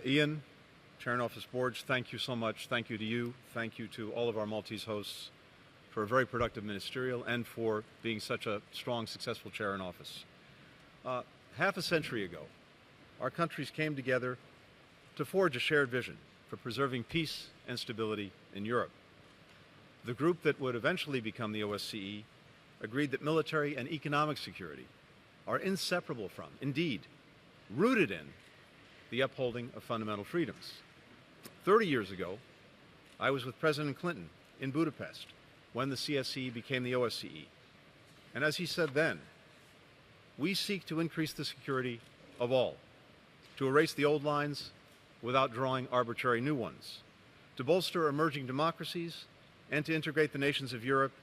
Ian, Chair and Office Boards, thank you so much. Thank you to you. Thank you to all of our Maltese hosts for a very productive ministerial and for being such a strong, successful chair in office. Half a century ago, our countries came together to forge a shared vision for preserving peace and stability in Europe. The group that would eventually become the OSCE agreed that military and economic security are inseparable from, indeed, rooted in, the upholding of fundamental freedoms. 30 years ago, I was with President Clinton in Budapest when the CSE became the OSCE. And as he said then, we seek to increase the security of all, to erase the old lines without drawing arbitrary new ones, to bolster emerging democracies, and to integrate the nations of Europe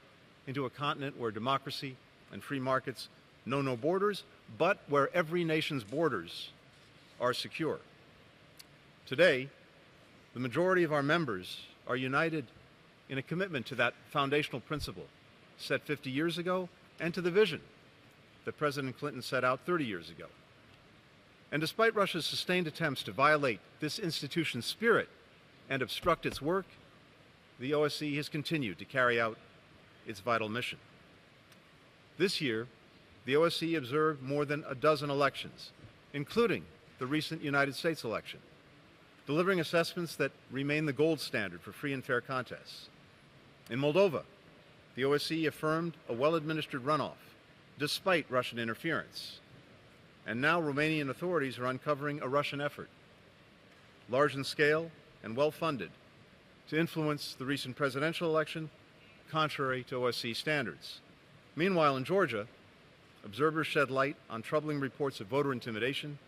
into a continent where democracy and free markets know no borders, but where every nation's borders are secure. Today, the majority of our members are united in a commitment to that foundational principle set 50 years ago and to the vision that President Clinton set out 30 years ago. And despite Russia's sustained attempts to violate this institution's spirit and obstruct its work, the OSCE has continued to carry out its vital mission. This year, the OSCE observed more than a dozen elections, including the recent United States election, delivering assessments that remain the gold standard for free and fair contests. In Moldova, the OSCE affirmed a well-administered runoff, despite Russian interference. And now Romanian authorities are uncovering a Russian effort, large in scale and well-funded, to influence the recent presidential election, contrary to OSCE standards. Meanwhile, in Georgia, observers shed light on troubling reports of voter intimidation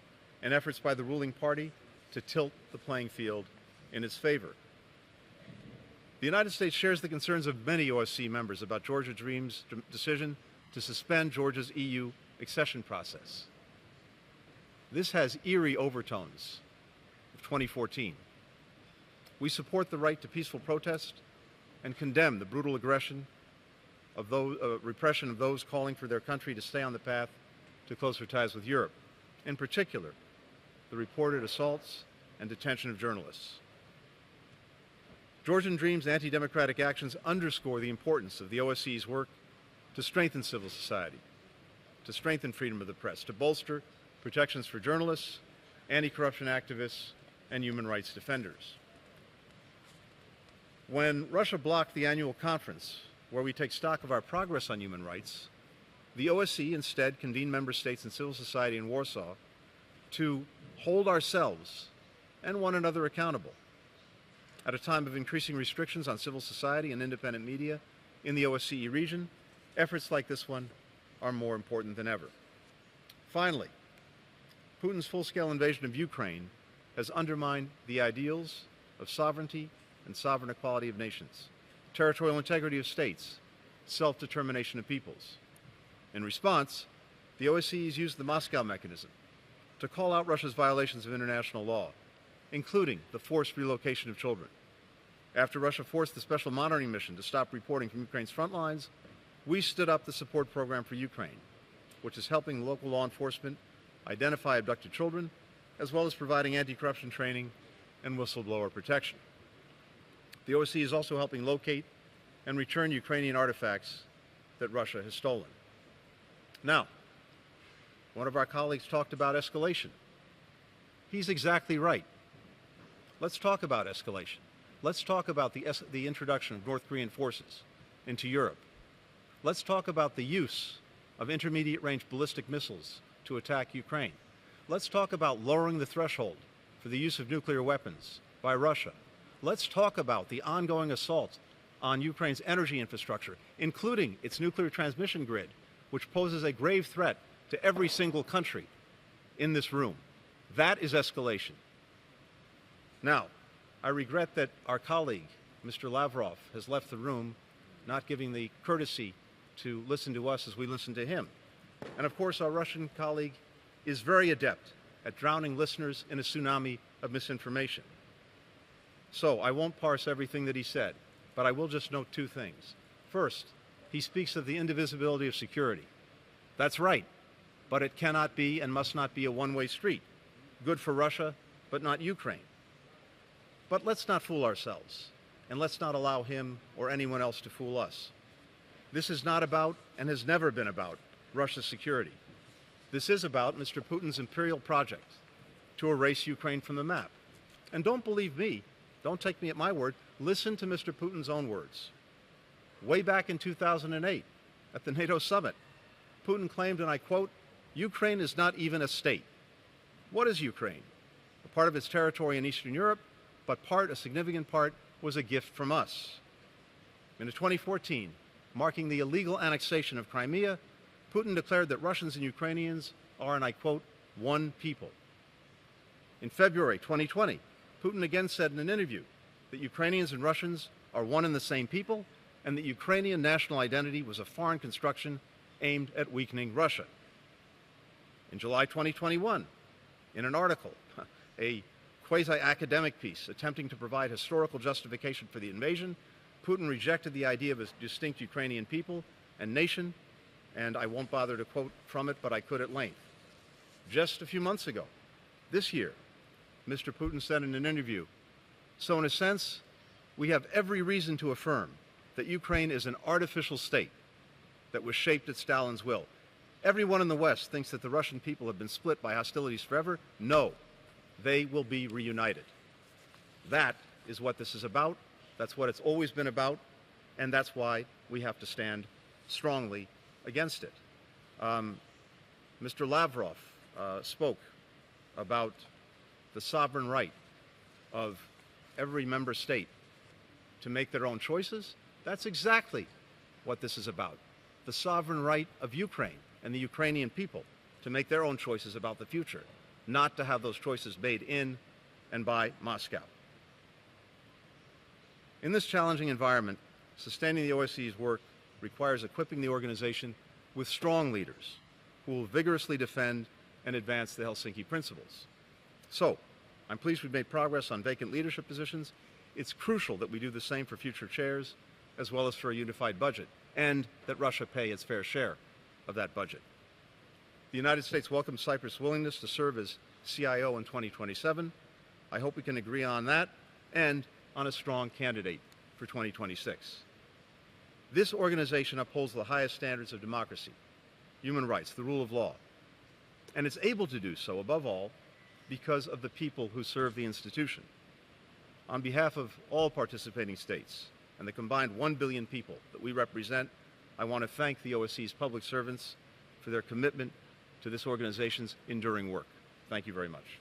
and efforts by the ruling party to tilt the playing field in its favor. The United States shares the concerns of many OSCE members about Georgia Dream's decision to suspend Georgia's EU accession process. This has eerie overtones of 2014. We support the right to peaceful protest and condemn the brutal aggression of those, repression of those calling for their country to stay on the path to closer ties with Europe, in particular, the reported assaults and detention of journalists. Georgian Dream's anti-democratic actions underscore the importance of the OSCE's work to strengthen civil society, to strengthen freedom of the press, to bolster protections for journalists, anti-corruption activists, and human rights defenders. When Russia blocked the annual conference where we take stock of our progress on human rights, the OSCE instead convened member states and civil society in Warsaw to hold ourselves and one another accountable. At a time of increasing restrictions on civil society and independent media in the OSCE region, efforts like this one are more important than ever. Finally, Putin's full-scale invasion of Ukraine has undermined the ideals of sovereignty and sovereign equality of nations, territorial integrity of states, self-determination of peoples. In response, the OSCE has used the Moscow mechanism to call out Russia's violations of international law, including the forced relocation of children. After Russia forced the Special Monitoring Mission to stop reporting from Ukraine's front lines, we stood up the support program for Ukraine, which is helping local law enforcement identify abducted children, as well as providing anti-corruption training and whistleblower protection. The OSCE is also helping locate and return Ukrainian artifacts that Russia has stolen. Now, one of our colleagues talked about escalation. He's exactly right. Let's talk about escalation. Let's talk about the introduction of North Korean forces into Europe. Let's talk about the use of intermediate-range ballistic missiles to attack Ukraine. Let's talk about lowering the threshold for the use of nuclear weapons by Russia. Let's talk about the ongoing assault on Ukraine's energy infrastructure, including its nuclear transmission grid, which poses a grave threat to every single country in this room. That is escalation. Now, I regret that our colleague, Mr. Lavrov, has left the room, not giving the courtesy to listen to us as we listen to him. And of course, our Russian colleague is very adept at drowning listeners in a tsunami of misinformation. So I won't parse everything that he said, but I will just note two things. First, he speaks of the indivisibility of security. That's right, but it cannot be and must not be a one-way street. Good for Russia but not Ukraine. But let's not fool ourselves, and let's not allow him or anyone else to fool us. This is not about, and has never been about, Russia's security. This is about Mr. Putin's imperial project to erase Ukraine from the map. And don't believe me, don't take me at my word, listen to Mr. Putin's own words. Way back in 2008, at the NATO summit, Putin claimed, and I quote, "Ukraine is not even a state." What is Ukraine? A part of its territory in Eastern Europe, but a significant part, was a gift from us. In 2014, marking the illegal annexation of Crimea, Putin declared that Russians and Ukrainians are, and I quote, "one people." In February 2020, Putin again said in an interview that Ukrainians and Russians are one and the same people, and that Ukrainian national identity was a foreign construction aimed at weakening Russia. In July 2021, in an article, a quasi-academic piece attempting to provide historical justification for the invasion, Putin rejected the idea of a distinct Ukrainian people and nation, and I won't bother to quote from it, but I could at length. Just a few months ago, this year, Mr. Putin said in an interview, "So in a sense, we have every reason to affirm that Ukraine is an artificial state that was shaped at Stalin's will. Everyone in the West thinks that the Russian people have been split by hostilities forever. No, they will be reunited." That is what this is about. That's what it's always been about, and that's why we have to stand strongly against it. Mr. Lavrov spoke about the sovereign right of every member state to make their own choices. That's exactly what this is about. The sovereign right of Ukraine and the Ukrainian people to make their own choices about the future, not to have those choices made in and by Moscow. In this challenging environment, sustaining the OSCE's work requires equipping the organization with strong leaders who will vigorously defend and advance the Helsinki principles. So, I'm pleased we've made progress on vacant leadership positions. It's crucial that we do the same for future chairs, as well as for a unified budget, and that Russia pay its fair share of that budget. The United States welcomes Cyprus' willingness to serve as CIO in 2027. I hope we can agree on that and on a strong candidate for 2026. This organization upholds the highest standards of democracy, human rights, the rule of law, and it's able to do so, above all, because of the people who serve the institution. On behalf of all participating states and the combined 1 billion people that we represent, I want to thank the OSCE's public servants for their commitment to this organization's enduring work. Thank you very much.